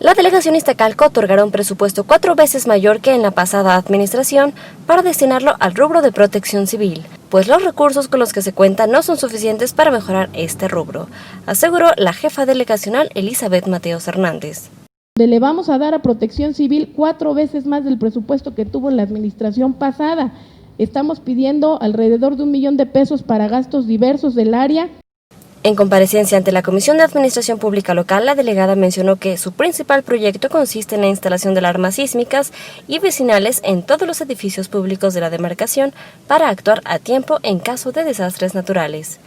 La delegación Iztacalco otorgará un presupuesto 4 veces mayor que en la pasada administración para destinarlo al rubro de protección civil, pues los recursos con los que se cuenta no son suficientes para mejorar este rubro, aseguró la jefa delegacional Elizabeth Mateos Hernández. Le vamos a dar a protección civil 4 veces más del presupuesto que tuvo la administración pasada. Estamos pidiendo alrededor de 1 millón de pesos para gastos diversos del área. En comparecencia ante la Comisión de Administración Pública Local, la delegada mencionó que su principal proyecto consiste en la instalación de alarmas sísmicas y vecinales en todos los edificios públicos de la demarcación para actuar a tiempo en caso de desastres naturales.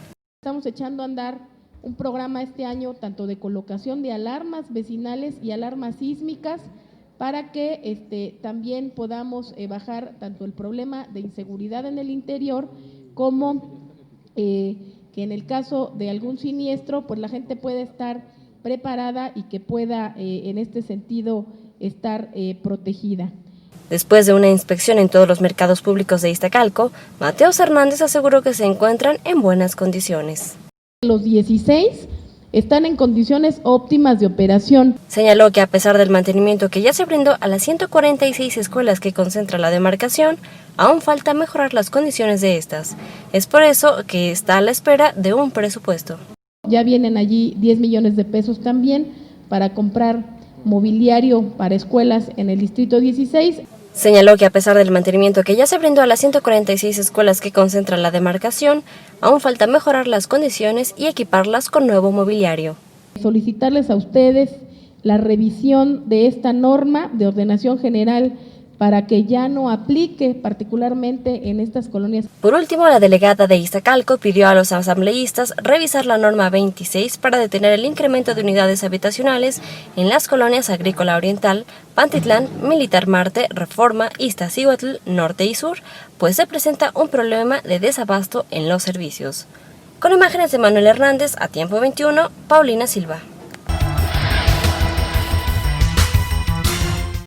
Estamos echando a andar un programa este año tanto de colocación de alarmas vecinales y alarmas sísmicas para que también podamos bajar tanto el problema de inseguridad en el interior como que en el caso de algún siniestro, pues la gente puede estar preparada y que pueda en este sentido estar protegida. Después de una inspección en todos los mercados públicos de Iztacalco, Mateos Hernández aseguró que se encuentran en buenas condiciones. Los 16 están en condiciones óptimas de operación. Señaló que a pesar del mantenimiento que ya se brindó a las 146 escuelas que concentra la demarcación, aún falta mejorar las condiciones de estas. Es por eso que está a la espera de un presupuesto. Ya vienen allí 10 millones de pesos también para comprar mobiliario para escuelas en el distrito 16. Señaló que a pesar del mantenimiento que ya se brindó a las 146 escuelas que concentran la demarcación, aún falta mejorar las condiciones y equiparlas con nuevo mobiliario. Solicitarles a ustedes la revisión de esta norma de ordenación general para que ya no aplique particularmente en estas colonias. Por último, la delegada de Iztacalco pidió a los asambleístas revisar la norma 26 para detener el incremento de unidades habitacionales en las colonias Agrícola Oriental, Pantitlán, Militar Marte, Reforma, Iztaccíhuatl, Norte y Sur, pues se presenta un problema de desabasto en los servicios. Con imágenes de Manuel Hernández, a Tiempo 21, Paulina Silva.